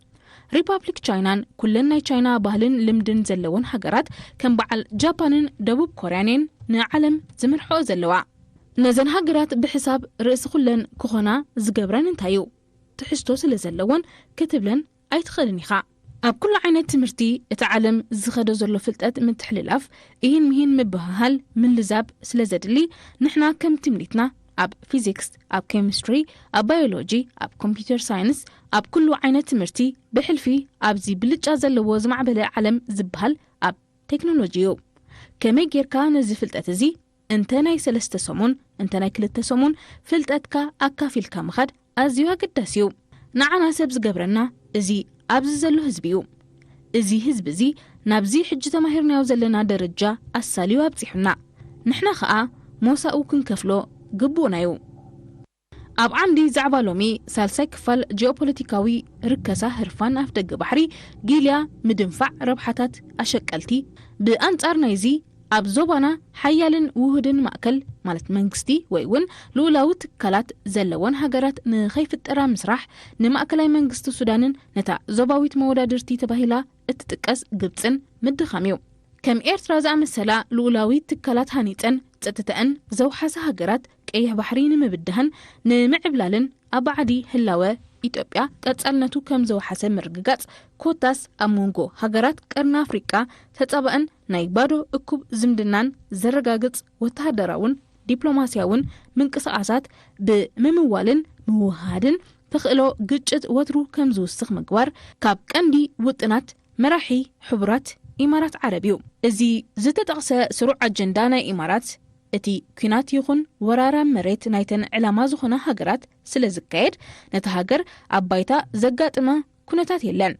ريبابليك تشاينان كلن ناي تشاينا باهلن لمدن زلون هاجرات كان بعل جابانن دبوب كوريانين نعلم زمرحو زلوا نزن هاجرات بحساب رئيس خلن كوخونا زقبران انتايو تحشتو سلزلون كتبلن ايتخلنيخا اب كل عينات تمرتي اتعلم زخدو زلو فلتات من تحليلاف اين مهين مبهال من لزاب سلزدلي نحنا كم تمريتنا اب فيزيكس اب كيمستري اب بيولوجي اب كمبيوتر ساينس اب كل عينات تمرتي بحلفي اب زي بلجا زلو زمع بلا علم زبهال اب تكنولوجيو كما غيركا نزي فلتات زي انت ناي 3 سمون انت ناي 2 سمون فلتاتكا اكافيلكا مخد ازيو قداسيو نعنا سبز قبرنا ازي ابز زلو هزبيو ازي هزب زي نابزي حج تماهرنا وزلنا درجة الساليو ابزيحنا نحنا خاء موساقو كنكفلو قبونايو اب عمدي زعبالومي سالساي كفال جيوبوليتيكاوي ركسا هرفان افدق بحري جيليا مدنفع ربحاتات اشكالتي بانصار نايزي اب زوبانا حيالن وهدن مأكل مالت منكستي ويون لولاوت كالات زلوان هاجرات نخيف الترا مسرح نمأكلاي منكست سودانن نتا زوباويت مودادرتي تباهلا اتتقس قبصن مدخاميو كم ايرترا زامسلا لولاويت كالات هانيتن تتتأن زوحاسا هاجرات كيه بحرين مبدهن نمعبلالن أبعدي هلاوة إثيوبيا قصالنتو كم زوحاسا مرغغاص كوتاس امونغو هاجرات قرن افريقيا تطبقن ناي بادو اكوب زمدنان زرغاغص وتهدراون ዲፕሎማሲያውን منقساسات بمموالن موهادن تخلو ግጭት ወትሩ ከም ዝውስኽ ምግባር ካብ ቀንዲ ውጥናት መራሒ ሕቡራት ኢማራት ዓረቢው እዚ ዝተጠቕሰ ስሩዕ አጀንዳ ናይ ኢማራት እቲ ኩናት ይኹን ወራራ መሬት ናይተን ዕላማ ዝኾነ ሃገራት ስለ ዝካየድ ነታ ሃገር አባይታ ዘጋጥመ ኩነታት የለን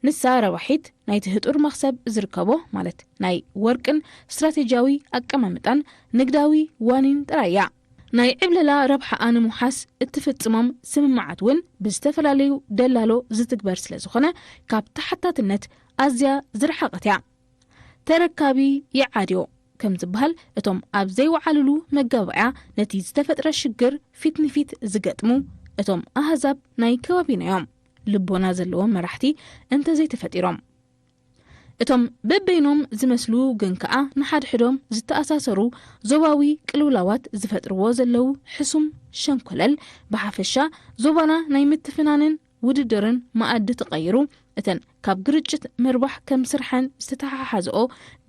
ንሳ ረባሒት ናይቲ ህጡር መኽሰብ ዝርከቦ ማለት ናይ ወርቅን ስትራቴጂያዊ አቀማምጣን ንግዳዊ ዋኒን ጥራያ ናይ ዕብለላ ረብሓ አንሙሓስ እትፈጽሞም ስምማዓት ብዝተፈላለዩ ደላሎ ዝትግበር ስለ ዝኾነ ካብ ተሓታትነት ኣዝያ ዝረሓቐትያ ተረካቢ ይዓድዮ ከም ዝበሃል እቶም ኣብ ዘይወዓልሉ መጋባያ ነቲ ዝተፈጥረ ሽግር ፊት ንፊት ዝገጥሙ እቶም ኣህዛብ ናይ ከባቢናዮም ልቦና ዘለዎም መራሕቲ እንተ ዘይተፈጢሮም እቶም በበይኖም ዝመስሉ ግን ከዓ ንሓድሕዶም ዝተኣሳሰሩ ዞባዊ ቅልውላዋት ዝፈጥርዎ ዘለው ሕሱም ሸንኮለል ብሓፈሻ ዞባና ናይ ምትፍናንን ውድድርን ማኣዲ ተቀይሩ እተን ካብ ግርጭት መርባሕ ከም ስርሐን ዝተተሓሓዝኦ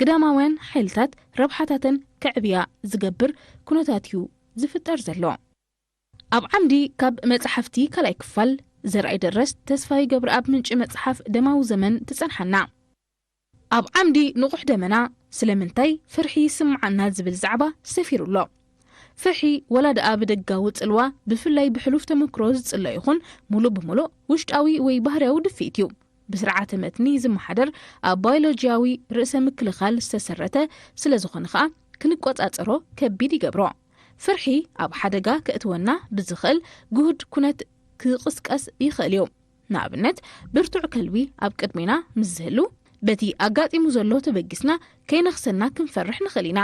ግዳማውያን ሓይልታት ረብሓታተን ከዕብያ ዝገብር ኩነታትዩ ዝፍጠር ዘሎ ኣብ ዓምዲ ካብ መጽሓፍቲ ከላይ ክፋል ዘርአይ ደረስ ተስፋይ ገብረአብ ምንጭ መጽሓፍ ደማው ዘመን ትጸንሐና ኣብ ዓምዲ ንቑሕ ደመና ስለምንታይ ፍርሒ ስምዓና ዝብል ዛዕባ ሰፊሩሎ ፍርሒ ወላድ ኣብ ደጋው ጽልዋ ብፍላይ ብሕሉፍ ተመክሮ ዝጽለ ይኹን ሙሉ ብሙሉ ውሽጣዊ ወይ ባህርያዊ ድፊት እዩ بسرعة متني زمحدر بايولوجياوي رئيس مكلخال استسرته سلازخون خا ክንቆጻጽሮ ከቢድ ይገብሮ ፍርሒ ኣብ ሓደጋ ከእትወና ብዝኽእል ጉህድ ኩነት ክቅስቀስ ይኽእልዩ ንኣብነት ብርቱዕ ከልቢ ኣብ ቅድሚና ምስ ዝህሉ በቲ ኣጋጢሙ ዘሎ ተበጊስና ከይነኽሰና ክንፈርሕ ንኽእል ኢና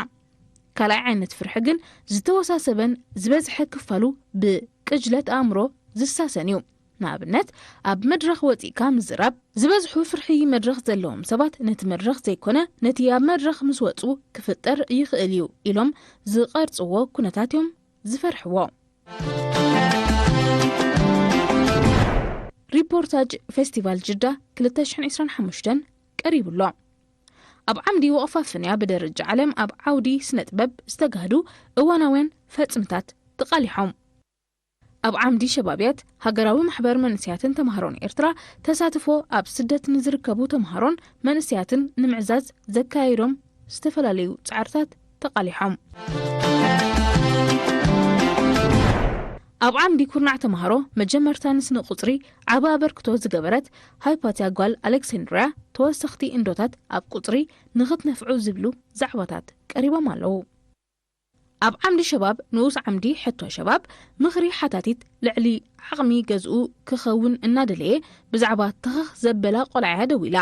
ካልኣይ ዓይነት ፍርሒ ግን ዝተወሳሰበን ዝበዝሐ ክፋሉ ብቅጅለት ኣእምሮ ዝሳሰን እዩ ንኣብነት ኣብ መድረኽ ወፂእካ ምዝራብ ዝበዝሑ ፍርሒ መድረኽ ዘለዎም ሰባት ነቲ መድረኽ ዘይኮነ ነቲ ኣብ መድረኽ ምስ ወፁ ክፍጠር ይኽእል እዩ ኢሎም ዝቐርጽዎ ኩነታት እዮም ዝፈርሕዎ ሪፖርታጅ ፌስቲቫል ጅዳ 2025 ቀሪብሎ ኣብ ዓምዲ ወቕፋ ፍንያ ብደረጃ ዓለም ኣብ ዓውዲ ስነ-ጥበብ ዝተጋህዱ እዋናውያን ፈጽምታት ተቃሊሖም ኣብ ዓምዲ ሸባብያት ሃገራዊ ማሕበር መንእስያትን ተምሃሮን ኤርትራ ተሳትፎ ኣብ ስደት ንዝርከቡ ተምሃሮን መንእስያትን ንምዕዛዝ ዘካይዶም ዝተፈላለዩ ጻዕርታት ተቃሊሖም ኣብ ዓምዲ ኩርናዕ ተምሃሮ መጀመርታ ንስነ ቁጽሪ ዓባ ኣበርክቶ ዝገበረት ሃይፓትያ ጓል ኣሌክሳንድሪያ ተወሰኽቲ እንዶታት ኣብ ቁጽሪ ንኽትነፍዑ ዝብሉ ዛዕባታት ቀሪቦም ኣለዉ ኣብ ዓምዲ ሸባብ ንኡስ ዓምዲ ሕቶ ሸባብ ምኽሪ ሓታቲት ልዕሊ ዓቕሚ ገዝኡ ክኸውን እናደለየ ብዛዕባ ተኸኽ ዘበላ ቆልዓያ ደው ኢላ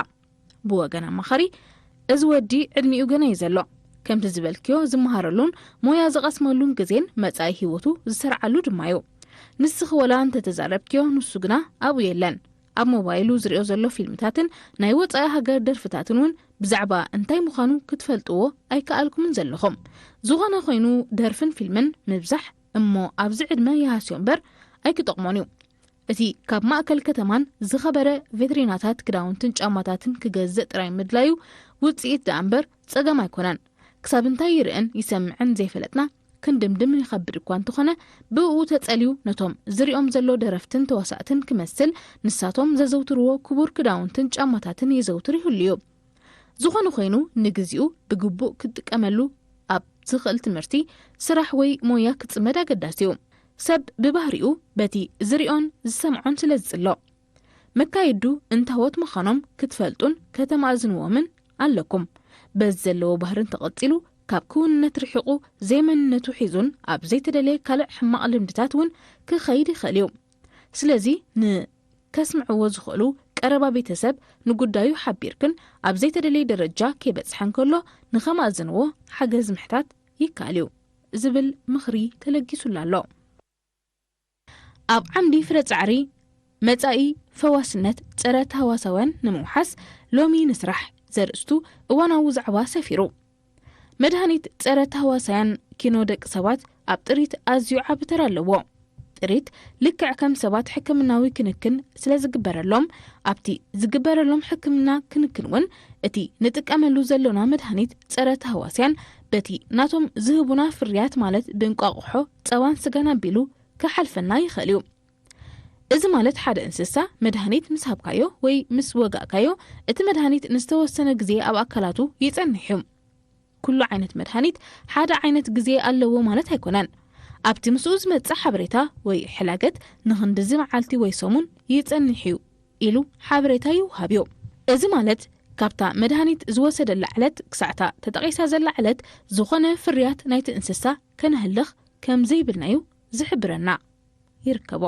ብወገን ኣማኻሪ እዚ ወዲ ዕድሚኡ ገና እዩ ዘሎ ከምቲ ዝበልክዮ ዝመሃረሉን ሞያ ዝቐስመሉን ግዜን መጻኢ ህይወቱ ዝሰርዓሉ ድማ እዩ ንስኽ ወላ እንተተዛረብክዮ ንሱ ግና ኣብኡ የለን ኣብ ሞባይሉ ዝሪኦ ዘሎ ፊልምታትን ናይ ወጻኢ ሃገር ደርፍታትን እውን ብዛዕባ እንታይ ምዃኑ ክትፈልጥዎ ኣይከኣልኩምን ዘለኹም ዝኾነ ኮይኑ ደርፍን ፊልምን ምብዛሕ እሞ ኣብዚ ዕድመ ይሃስዮ እምበር ኣይክጠቕሞን እዩ እቲ ካብ ማእከል ከተማን ዝኸበረ ቬትሪናታት ክዳውንትን ጫማታትን ክገዝእ ጥራይ ምድላዩ ውፅኢት ዳ እምበር ፀገም ኣይኮነን ክሳብ እንታይ ይርአን ይሰምዕን ዘይፈለጥና ክንድምድም ይኸብድ እኳ እንተኾነ ብኡ ተጸልዩ ነቶም ዝሪኦም ዘሎ ደረፍትን ተወሳእትን ክመስል ንሳቶም ዘዘውትርዎ ክቡር ክዳውንትን ጫማታትን የዘውትር ይህሉ እዩ ዝኾነ ኮይኑ ንግዚኡ ብግቡእ ክትጥቀመሉ ኣብ ዝኽእል ትምህርቲ ስራሕ ወይ ሞያ ክትጽመድ ኣገዳሲ እዩ ሰብ ብባህሪኡ በቲ ዝሪኦን ዝሰምዖን ስለ ዝጽሎ መካይዱ እንታወት ምዃኖም ክትፈልጡን ከተማእዝንዎምን ኣለኩም በዚ ዘለዎ ባህርን ተቐፂሉ ካብ ክውንነት ርሒቑ ዘይመንነቱ ሒዙን ኣብ ዘይተደለየ ካልእ ሕማቕ ልምድታት እውን ክኸይድ ይኽእል እዩ ስለዚ ንከስምዕዎ ዝኽእሉ ቀረባ ቤተሰብ ንጉዳዩ ሓቢርክን ኣብ ዘይተደለየ ደረጃ ከይበጽሐን ከሎ ንኸማእዝንዎ ሓገዝ ምሕታት ይከኣል እዩ ዝብል ምኽሪ ተለጊሱላ ኣሎ ኣብ ዓምዲ ፍረ ጻዕሪ መጻኢ ፈዋስነት ፀረ ተህዋሳውያን ንምውሓስ ሎሚ ንስራሕ ዘርእስቱ እዋናዊ ዛዕባ ሰፊሩ መድሃኒት ፀረ ተህዋሳውያን ኪኖ ደቂ ሰባት ኣብ ጥሪት ኣዝዩ ዓቢ ተራ ኣለዎ ጥሪት ልክዕ ከም ሰባት ሕክምናዊ ክንክን ስለ ዝግበረሎም ኣብቲ ዝግበረሎም ሕክምና ክንክን እውን እቲ ንጥቀመሉ ዘለና መድሃኒት ፀረ ተህዋስያን በቲ ናቶም ዝህቡና ፍርያት ማለት ብእንቋቑሖ ፀዋን ስጋን ኣቢሉ ክሓልፈና ይኽእል እዩ እዚ ማለት ሓደ እንስሳ መድሃኒት ምስ ሃብካዮ ወይ ምስ ወጋእካዮ እቲ መድሃኒት ንዝተወሰነ ግዜ ኣብ ኣካላቱ ይጸንሕ እዩ ኩሉ ዓይነት መድሃኒት ሓደ ዓይነት ግዜ ኣለዎ ማለት ኣይኮነን ኣብቲ ምስኡ ዝመጽእ ሓበሬታ ወይ ሕላገት ንኽንድዚ መዓልቲ ወይ ሰሙን ይጸንሕ እዩ ኢሉ ሓበሬታ ይውሃብ እዩ እዚ ማለት ካብታ መድሃኒት ዝወሰደላ ዕለት ክሳዕታ ተጠቒሳ ዘላ ዕለት ዝኾነ ፍርያት ናይቲ እንስሳ ከነህልኽ ከም ዘይብልናዩ ዝሕብረና ይርከቦ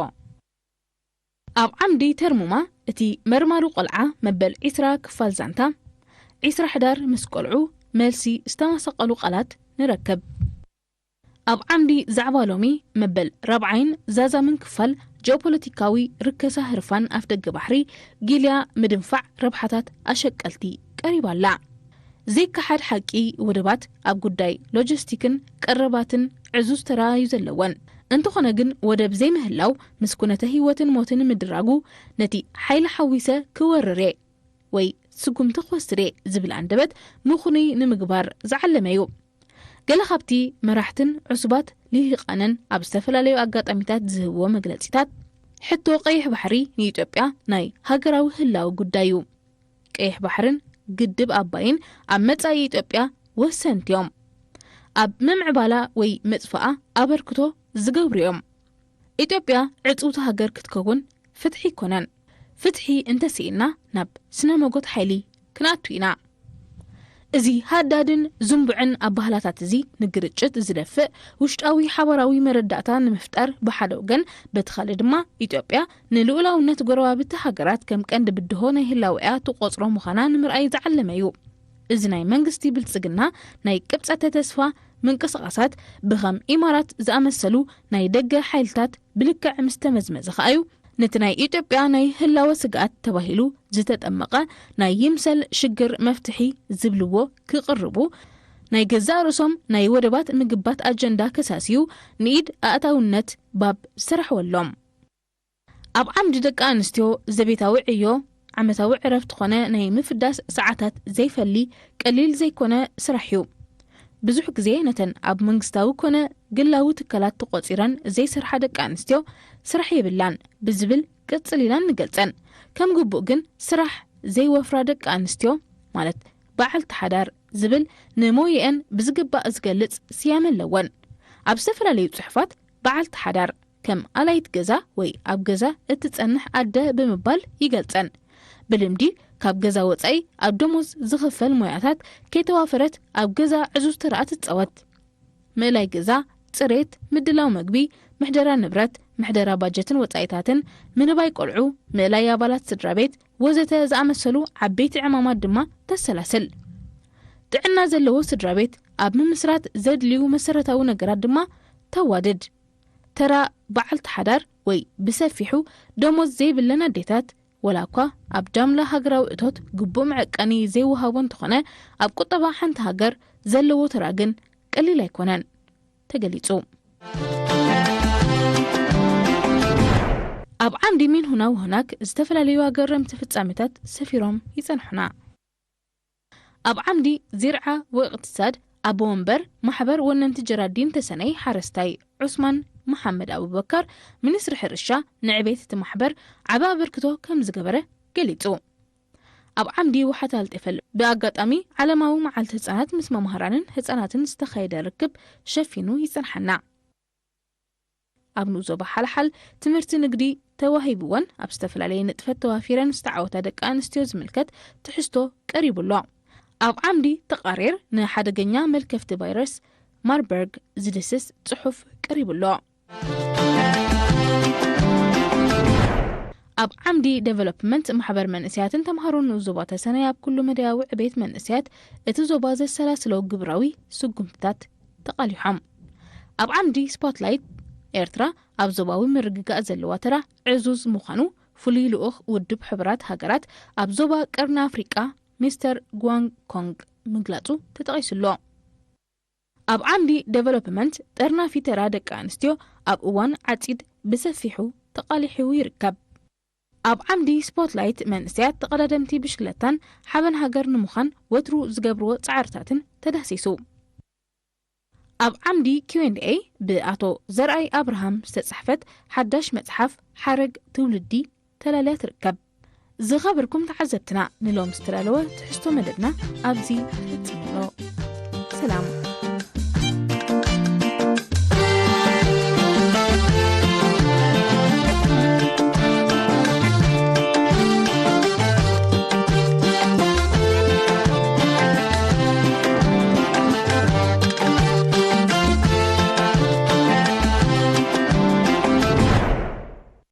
ኣብ ዓምዲ ተርሙማ እቲ መርማሩ ቆልዓ መበል 20 ክፋል ዛንታ 20 ሕዳር ምስ ቆልዑ መልሲ ዝተመሰቀሉ ቃላት ንረከብ ኣብ ዓምዲ ዛዕባ ሎሚ መበል 40 ዛዛምን ክፋል ጂኦፖለቲካዊ ርከሳ ህርፋን ኣፍ ደገ ባሕሪ ጊልያ ምድንፋዕ ረብሓታት ኣሸቀልቲ ቀሪባላ ዘይከሓድ ሓቂ ውድባት ኣብ ጉዳይ ሎጂስቲክን ቀረባትን ዕዙዝ ተራዩ ዘለወን እንተኾነ ግን ወደብ ዘይምህላው ምስ ኩነተ ህይወትን ሞትን ምድራጉ ነቲ ሓይሊ ሓዊሰ ክወርሬ ወይ ስጉምቲ ኾስሬ ዝብል አንደበት ምኹኒ ንምግባር ዝዓለመ እዩ ገለ ካብቲ መራሕትን ዕሱባት ልሂቃንን ኣብ ዝተፈላለዩ ኣጋጣሚታት ዝህብዎ መግለፂታት ሕቶ ቀይሕ ባሕሪ ንኢትዮጵያ ናይ ሃገራዊ ህላዊ ጉዳይ እዩ ቀይሕ ባሕርን ግድብ ኣባይን ኣብ መጻኢ ኢትዮጵያ ወሰንቲ እዮም ኣብ ምምዕባላ ወይ መጽፋኣ ኣበርክቶ ዝገብሩ እዮም ኢትዮጵያ ዕጹውቲ ሃገር ክትከውን ፍትሒ ይኮነን ፍትሒ እንተስኢና ናብ ስነ መጎት ሓይሊ ክንኣቱ ኢና እዚ ሃዳድን ዝምብዕን ኣባህላታት እዚ ንግርጭት ዝደፍእ ውሽጣዊ ሓበራዊ መረዳእታ ንምፍጠር ብሓደ ወገን በትኻሊ ድማ ኢትዮጵያ ንልኡላውነት ጎረባብቲ ሃገራት ከም ቀንዲ ብድሆ ናይ ህላውያ ትቆፅሮ ምዃና ንምርኣይ ዝዓለመ እዩ። እዚ ናይ መንግስቲ ብልጽግና ናይ ቅብፀተ ተስፋ ምንቅስቓሳት ብኸም ኢማራት ዝኣመሰሉ ናይ ደገ ሓይልታት ብልክዕ ምስ ተመዝመዘ ኸኣዩ ነቲ ናይ ኢትዮጵያ ናይ ህላወ ስግኣት ተባሂሉ ዝተጠመቐ ናይ ይምሰል ሽግር መፍትሒ ዝብልዎ ክቕርቡ ናይ ገዛእ ርእሶም ናይ ወደባት ምግባት ኣጀንዳ ከሳስዩ ንኢድ ኣእታውነት ባብ ዝሰርሕወሎም ኣብ ዓምዲ ደቂ ኣንስትዮ ዘቤታዊ ዕዮ ዓመታዊ ዕረፍቲ ኾነ ናይ ምፍዳስ ሰዓታት ዘይፈሊ ቀሊል ዘይኮነ ስራሕ እዩ። ብዙሕ ግዜ ነተን ኣብ መንግስታዊ ኮነ ግላዊ ትካላት ተቆፂረን ዘይሰርሓ ደቂ ኣንስትዮ ስራሕ የብላን ብዝብል ቅጽል ኢላን ንገልጸን። ከም ግቡእ ግን ስራሕ ዘይወፍራ ደቂ ኣንስትዮ ማለት በዓልቲ ሓዳር ዝብል ንሞየአን ብዝግባእ ዝገልጽ ስያመ ኣለወን። ኣብ ዝተፈላለዩ ጽሑፋት በዓልቲ ሓዳር ከም ኣላይት ገዛ ወይ ኣብ ገዛ እትጸንሕ ኣደ ብምባል ይገልጸን። ብልምዲ ካብ ገዛ ወጻኢ ኣብ ደሞዝ ዝኽፈል ሞያታት ከይተዋፈረት ኣብ ገዛ ዕዙዝ ተራእያ ትጻወት። ምእላይ ገዛ፣ ጽሬት፣ ምድላው መግቢ፣ ምሕደራ ንብረት፣ ምሕደራ ባጀትን ወጻኢታትን፣ ምንባይ ቆልዑ፣ ምእላይ ኣባላት ስድራ ቤት ወዘተ ዝኣመሰሉ ዓበይቲ ዕማማት ድማ ተሰላስል። ጥዕና ዘለዎ ስድራ ቤት ኣብ ምምስራት ዘድልዩ መሰረታዊ ነገራት ድማ ተዋድድ። ተራ በዓልቲ ሓዳር ወይ ብሰፊሑ ደሞዝ ዘይብለን ኣዴታት ወላኳ ኣብ ዳምላ ሃገራዊ እቶት ግቡእ መዕቀኒ ዘይወሃቦ እንተኾነ ኣብ ቁጠባ ሓንቲ ሃገር ዘለዎ ተራ ግን ቀሊል ኣይኮነን ተገሊጹ። ኣብ ዓምዲ ሚን ሁና ወህናክ ዝተፈላለዩ ኣገረምቲ ፍጻሜታት ሰፊሮም ይጸንሑና። ኣብ ዓምዲ ዚርዓ ወእቅትሳድ ኣቦ ወንበር ማሕበር ወነንቲ ጀራዲን ተሰነይ ሓረስታይ ዑስማን محمد أبو بكر منسر حرشة نعبيت تمحبر عبا بركتو كم زقبره قليتو أب عمدي وحتى التفل بأقات أمي على ما هو مع الهتسانات مسمى مهرانن هتسانات استخيد ركب شفينو يسنحنا أبنو زوبا حل تمرت نقدي تواهيبوان أبستفل عليه نتفت توافيرا استعوتا دك آنستيوز ملكت تحستو قريب الله أب عمدي تقارير نحاد قنيا ملكفت فيروس ماربرغ زدسس صحف قريب الله أب عمدي ديفلوبمنت محبر منسيات تمهرون زوبات سنة أب كل مداوع بيت منسيات اتزوباز السلاسلو قبراوي سقمتات تقاليحهم أب عمدي سبوتلايت إيرترا أب زوباوي مرقاء زلواترا عزوز مخانو فلي لؤخ ودب حبرات هاجرات أب زوبا قرن أفريقيا مستر غوانغ كونغ مقلاتو تتغيسلو أب عمدي ديفلوبمنت ترنا في ترا دك أنستيو أب أوان عتيد بسفيحو تقاليحو يركب أب عمدي سبوتلايت منسيات تقدمتي بشكلتان حبن هاجر نمخان وترو زقبرو تعرتاتن تدهسيسو أب عمدي Q&A بأتو زرعي أبراهام ستصحفت حداش متحف حرق تولدي تلالات ركب زغابركم تعزبتنا نلوم استرالوه تحستو مددنا أبزي تتمنو سلام